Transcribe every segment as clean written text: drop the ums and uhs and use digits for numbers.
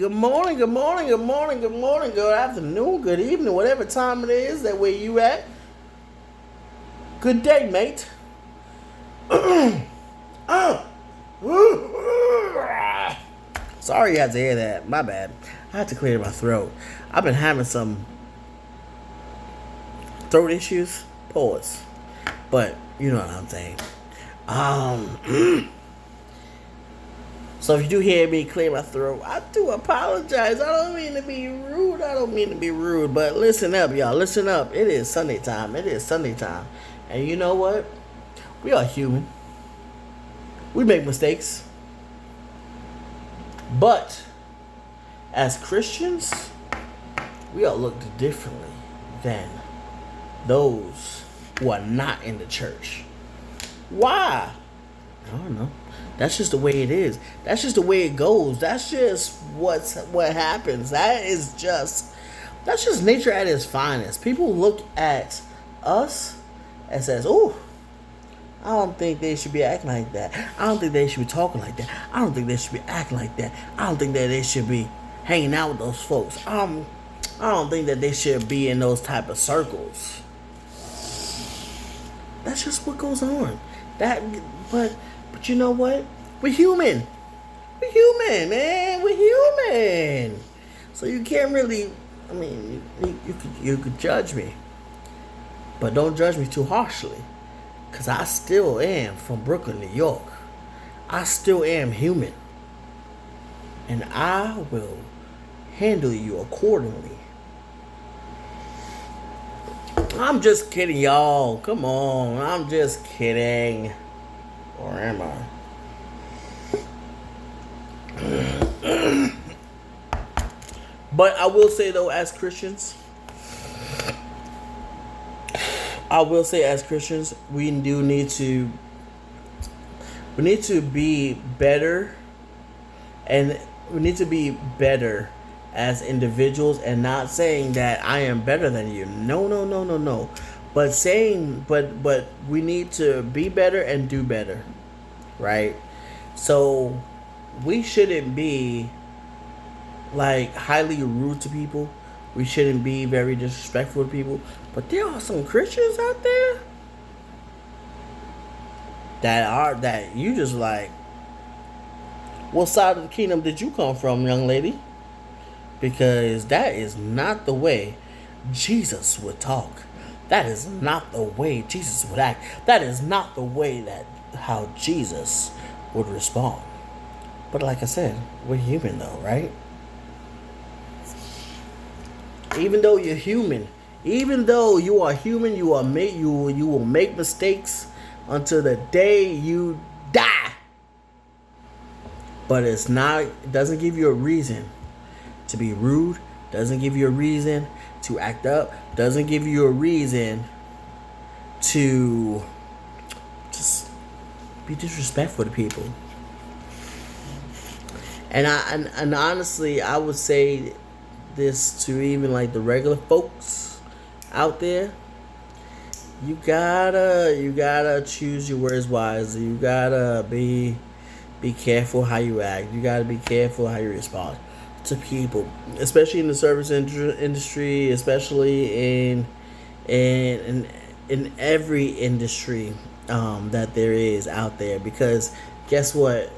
good morning, good morning, good morning, good morning, good afternoon, good evening, whatever time it is that where you at. Good day, mate. Sorry you had to hear that. My bad. I had to clear my throat. I've been having some throat issues. Pause. But you know what I'm saying. So if you do hear me clear my throat, I do apologize. I don't mean to be rude. But listen up, y'all. Listen up. It is Sunday time. And you know what? We are human. We make mistakes. But as Christians, we are looked differently than those who are not in the church. Why? I don't know. That's just the way it is. That's just the way it goes. That's just what happens. That's just nature at its finest. People look at us and says, "Oh, I don't think they should be acting like that. I don't think they should be talking like that. I don't think they should be acting like that. I don't think that they should be hanging out with those folks. I don't think that they should be in those type of circles." That's just what goes on. But you know what? We're human. We're human, man. We're human. So you can't really. I mean, you could judge me, but don't judge me too harshly, cause I still am from Brooklyn, New York. I still am human, and I will handle you accordingly. I'm just kidding, y'all. Come on. I'm just kidding. Or am I? But I will say, though, as Christians, we do need to be better, and we need to be better as individuals, and not saying that I am better than you. No. But we need to be better and do better, right? So we shouldn't be like highly rude to people. We shouldn't be very disrespectful to people. But there are some Christians out there that you just like, what side of the kingdom did you come from, young lady? Because that is not the way Jesus would talk. That is not the way Jesus would act. That is not the way how Jesus would respond. But like I said, we're human though, right? Even though you're human, even though you are human, you will make mistakes until the day you die. But it doesn't give you a reason to be rude, doesn't give you a reason to act up, doesn't give you a reason to just be disrespectful to people. And honestly, I would say this to even like the regular folks out there. You gotta choose your words wisely. You gotta be careful how you act. You gotta be careful how you respond to people, especially in the service industry, especially in every industry that there is out there. Because guess what?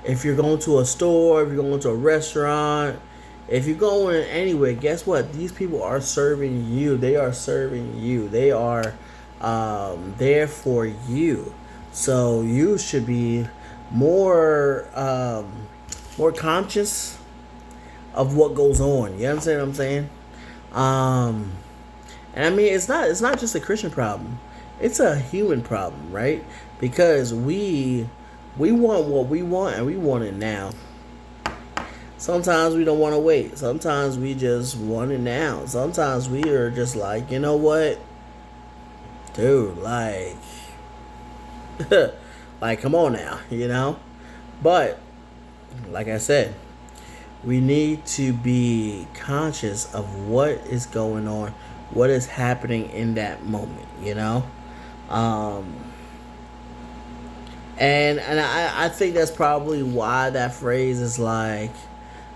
If you're going to a store, if you're going to a restaurant, if you're going anywhere, guess what? These people are serving you. They are serving you. They are there for you. So you should be more conscious of what goes on. You understand what I'm saying? And I mean, it's not just a Christian problem. It's a human problem, right? Because we want what we want, and we want it now. Sometimes we don't want to wait. Sometimes we just want it now. Sometimes we are just like, you know what? Dude, like like, come on now, you know? But like I said, we need to be conscious of what is going on, what is happening in that moment, you know? And I think that's probably why that phrase is like,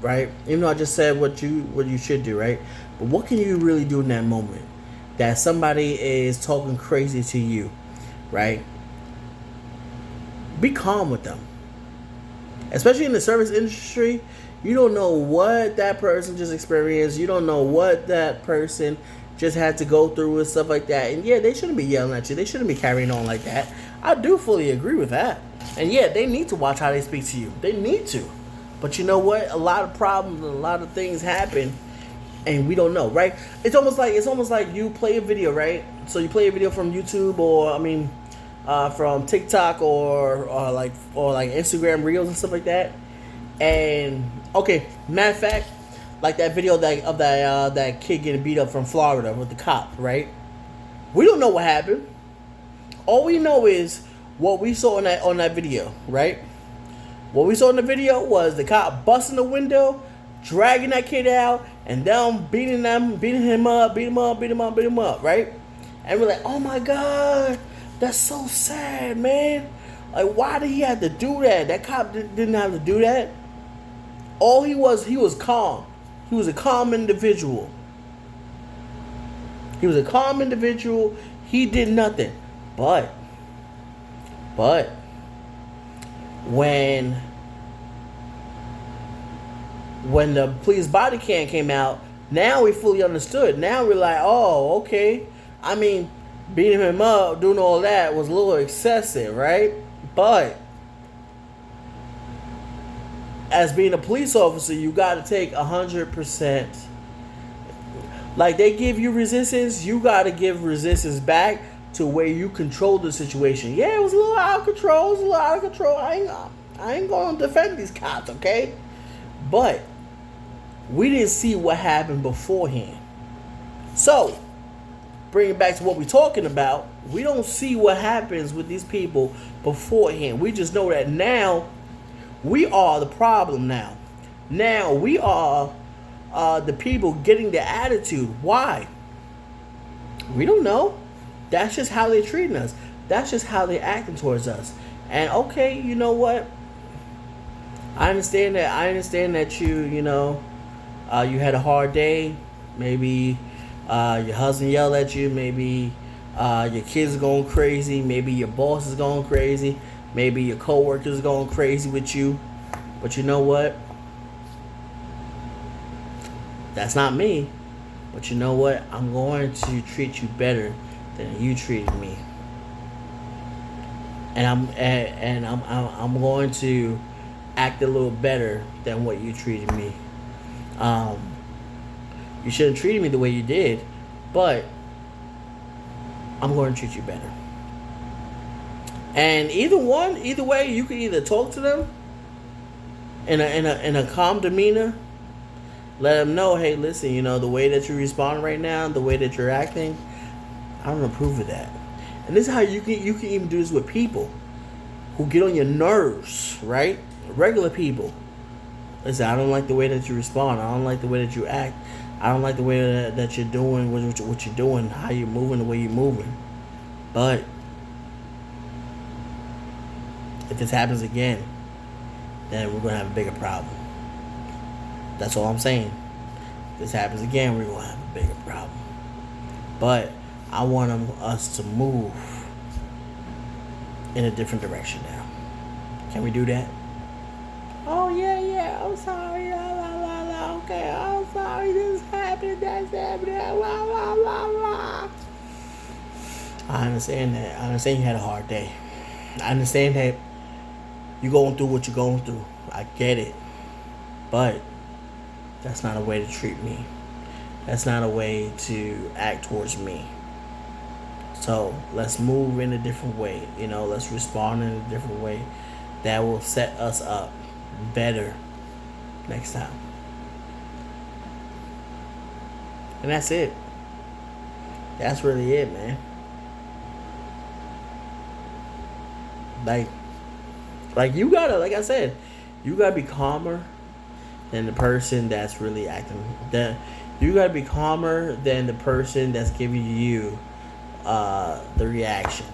right? Even though I just said what you should do, right? But what can you really do in that moment? That somebody is talking crazy to you, right? Be calm with them. Especially in the service industry, you don't know what that person just experienced. You don't know what that person just had to go through and stuff like that. And yeah, they shouldn't be yelling at you. They shouldn't be carrying on like that. I do fully agree with that. And yeah, they need to watch how they speak to you. They need to. But you know what? A lot of problems and a lot of things happen and we don't know, right? It's almost like you play a video, right? So you play a video from YouTube or from TikTok or like Instagram Reels and stuff like that. And okay, matter of fact, like that video of that kid getting beat up from Florida with the cop, right? We don't know what happened. All we know is what we saw on that video, right? What we saw in the video was the cop busting the window, dragging that kid out, and them beating him up, right? And we're like, oh my God, that's so sad, man. Like, why did he have to do that? That cop didn't have to do that. All he was calm. He was a calm individual. He did nothing. But when the police body cam came out, now we fully understood. Now we're like, oh, okay. I mean, beating him up, doing all that was a little excessive, right? But as being a police officer, you got to take 100%. Like they give you resistance, you got to give resistance back to where you control the situation. Yeah, it was a little out of control. I ain't going to defend these cops, okay? But we didn't see what happened beforehand. So, bring it back to what we're talking about. We don't see what happens with these people beforehand. We just know that now we are the problem now. Now we are the people getting the attitude. Why? We don't know. That's just how they're treating us. That's just how they're acting towards us. And okay, you know what? I understand that you know, you had a hard day. Maybe your husband yelled at you. Maybe your kids are going crazy. Maybe your boss is going crazy. Maybe your coworkers are going crazy with you. But you know what? That's not me. But you know what? I'm going to treat you better than you treated me. And I'm going to act a little better than what you treated me. You shouldn't have treated me the way you did, but I'm going to treat you better. And either way, you can either talk to them in a calm demeanor, let them know, hey, listen, you know, the way that you respond right now, the way that you're acting, I don't approve of that. And this is how you can even do this with people who get on your nerves, right? Regular people. Listen, I don't like the way that you respond. I don't like the way that you act. I don't like the way that you're doing what you're doing, how you're moving, the way you're moving. But if this happens again, then we're going to have a bigger problem. That's all I'm saying. If this happens again, we're going to have a bigger problem. But I want us to move in a different direction now. Can we do that? Oh, yeah, I'm sorry. Okay, I'm sorry. This happened, that's happening. I understand that. I understand you had a hard day. I understand that you're going through what you're going through. I get it. But that's not a way to treat me. That's not a way to act towards me. So let's move in a different way. You know, let's respond in a different way that will set us up better next time. And that's it. That's really it, man. Like you gotta, like I said, you gotta be calmer than the person that's really acting. You gotta be calmer than the person that's giving you the reaction.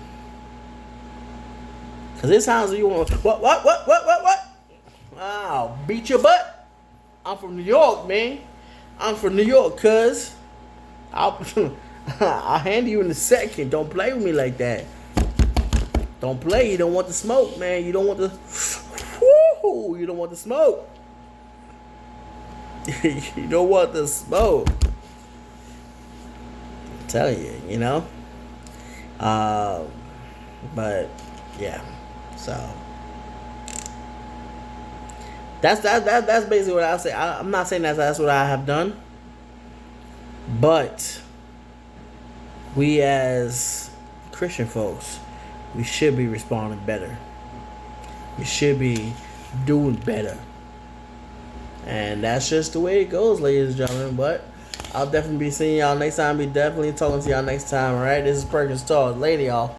Cause it sounds like you want what? I'll beat your butt. I'm from New York, man. I'm from New York, cuz. I'll, I'll hand you in a second. Don't play with me like that. Don't play. You don't want the smoke, man. You don't want the. Woo, you don't want the smoke. You don't want the smoke. I'm telling you, you know. But yeah, so that's basically what I say. I'm not saying that's what I have done, but we as Christian folks, we should be responding better. We should be doing better, and that's just the way it goes, ladies and gentlemen. But I'll definitely be seeing y'all next time. Be definitely talking to y'all next time. All right, this is Perkins Talk. Later, y'all.